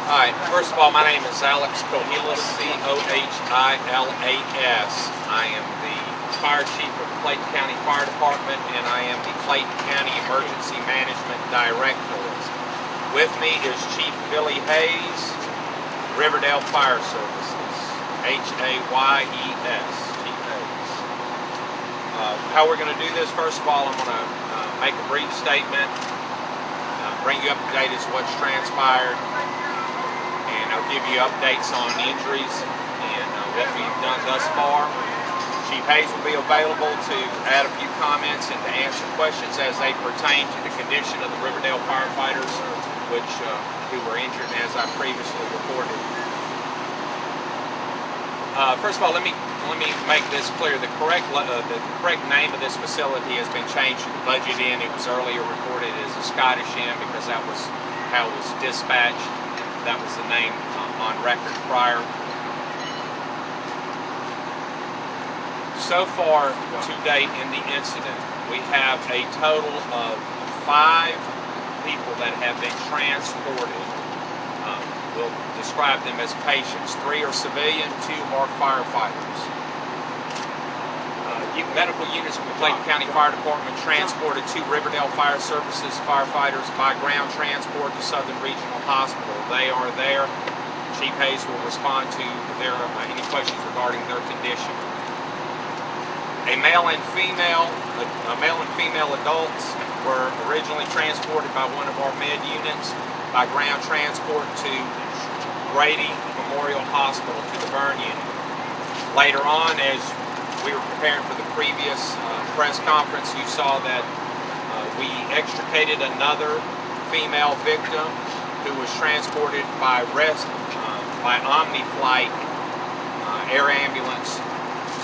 Alright, first of all, my name is Alex Cohilas, C-O-H-I-L-A-S. I am the Fire Chief of the Clayton County Fire Department, and I am the Clayton County Emergency Management Director. With me is Chief Billy Hayes, Riverdale Fire Services, H-A-Y-E-S, Chief Hayes. How we're going to do this, first of all, I'm going to make a brief statement, bring you up to date as to what's transpired, and I'll give you updates on injuries and what we've done thus far. Chief Hayes will be available to add a few comments and to answer questions as they pertain to the condition of the Riverdale firefighters who were injured, as I previously reported. First of all, let me make this clear. The correct name of this facility has been changed to the Budget Inn. It was earlier reported as a Scottish Inn because that was how it was dispatched. That was the name on record prior. So far to date in the incident, we have a total of 5 people that have been transported. We'll describe them as patients. 3 are civilian, 2 are firefighters. Medical units from the Clayton County Fire Department transported 2 Riverdale Fire Services firefighters by ground transport to Southern Regional Hospital. They are there. Chief Hayes will respond to any questions regarding their condition. A male and female adults were originally transported by one of our med units by ground transport to Grady Memorial Hospital, to the burn unit. Later on, as we were preparing for the previous press conference, you saw that we extricated another female victim who was transported by Omni-Flight air ambulance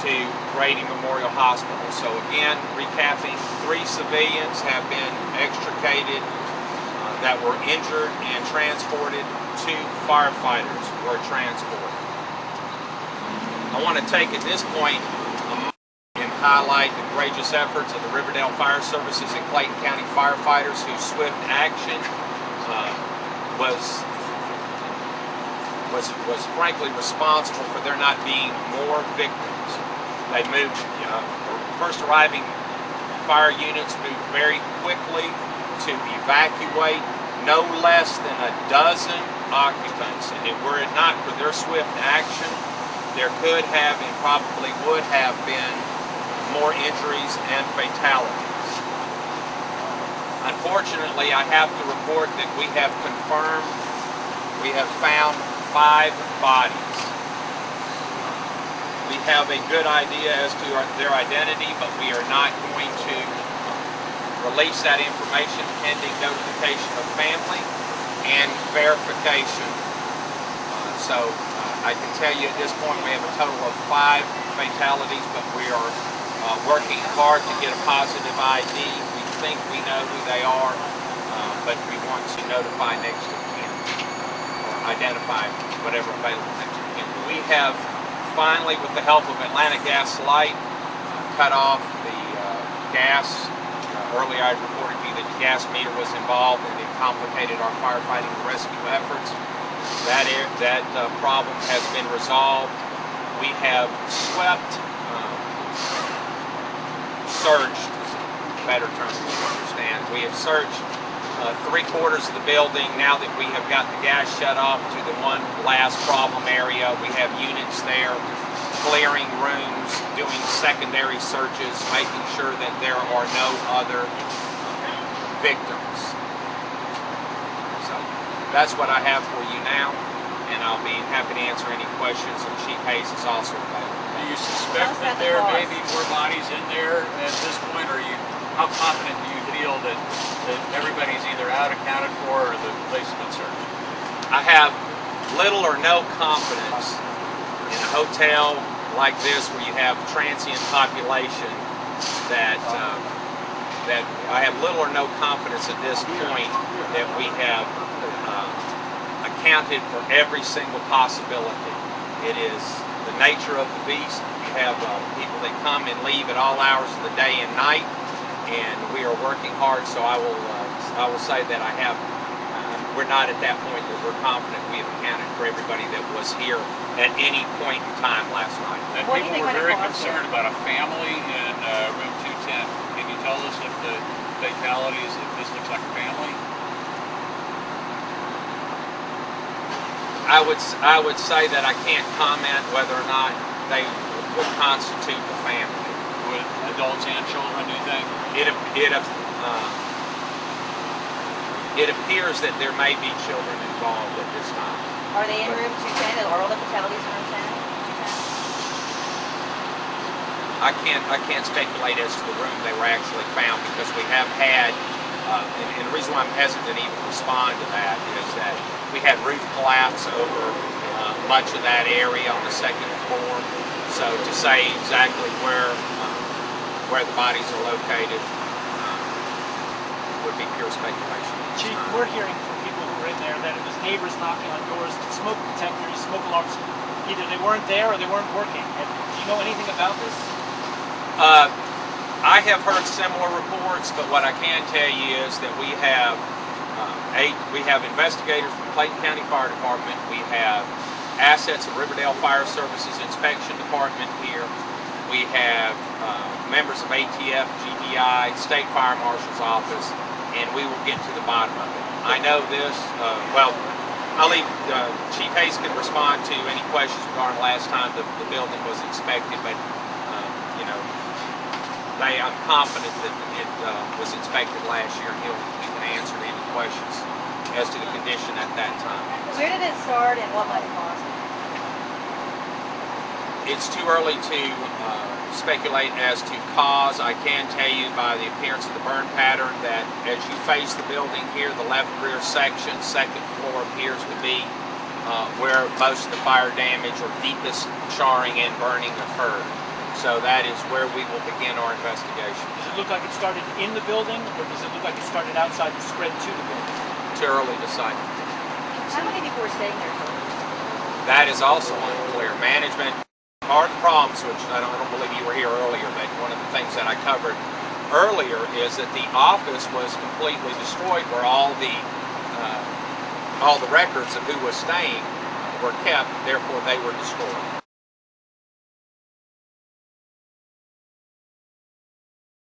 to Grady Memorial Hospital. So again, recapping, 3 civilians have been extricated that were injured and transported. 2 firefighters were transported. I want to take at this point and highlight the courageous efforts of the Riverdale Fire Services and Clayton County firefighters whose swift action was frankly responsible for there not being more victims. They moved, first arriving fire units moved very quickly to evacuate no less than a dozen occupants, and were it not for their swift action, there could have and probably would have been more injuries and fatalities. Unfortunately, I have to report that we have found 5 bodies. We have a good idea as to their identity, but we are not going to release that information pending notification of family and verification. I can tell you at this point we have a total of 5 fatalities, but we are working hard to get a positive ID. We think we know who they are, but we want to notify next of kin, or identify whatever available next of kin. We have finally, with the help of Atlanta Gas Light, cut off the gas. Earlier I reported to you that the gas meter was involved and it complicated our firefighting and rescue efforts. That problem has been resolved. We have surged, better term to understand. We have surged 3/4 of the building now that we have got the gas shut off to the one last problem area. We have units there clearing rooms, doing secondary searches, making sure that there are no other victims. So that's what I have for you now, and I'll be happy to answer any questions, and Chief Hayes is also available. Do you suspect that there may be more bodies in there at this point, or how confident do you feel that everybody's either out accounted for or the place has been searched? I have little or no confidence in a hotel like this where you have transient population that I have little or no confidence at this point that we have accounted for every single possibility. It is the nature of the beast. You have people that come and leave at all hours of the day and night, and we are working hard. So I will say that we're not at that point that we're confident we have accounted for everybody that was here at any point in time last night. And What do you people think were when it very comes to- concerned about a family in room 210. Can you tell us if the fatalities, if this looks like a family? I would say that I can't comment whether or not they would constitute the family. With adults and children, do you think? It appears that there may be children involved at this time. Are they in room 210? Are all the fatalities in room 10? 210? I can't speculate as to the room they were actually found because we have had, and the reason why I'm hesitant to even respond to that is that we had roof collapse over much of that area on the second floor. So to say exactly where the bodies are located would be pure speculation. Chief, we're hearing from people who were in there that it was neighbors knocking on doors, smoke detectors, smoke alarms. Either they weren't there or they weren't working. Do you know anything about this? I have heard similar reports, but what I can tell you is that we have investigators from Clayton County Fire Department. We have assets of Riverdale Fire Services Inspection Department here. We have members of ATF, GDI, State Fire Marshal's Office, and we will get to the bottom of it. I know this, I'll leave, Chief Hayes can respond to any questions regarding last time the building was inspected, but, you know, I'm confident that it was inspected last year, and he can answer any questions as to the condition at that time. Where did it start and what might it cost? It's too early to speculate as to cause. I can tell you by the appearance of the burn pattern that as you face the building here, the left rear section, second floor appears to be where most of the fire damage or deepest charring and burning occurred. So that is where we will begin our investigation. Does it look like it started in the building or does it look like it started outside and spread to the building? Too early to say. How many people were staying there? That is also unclear. Management, part of the problems, which I don't believe you were here earlier, but one of the things that I covered earlier is that the office was completely destroyed where all the records of who was staying were kept, therefore they were destroyed.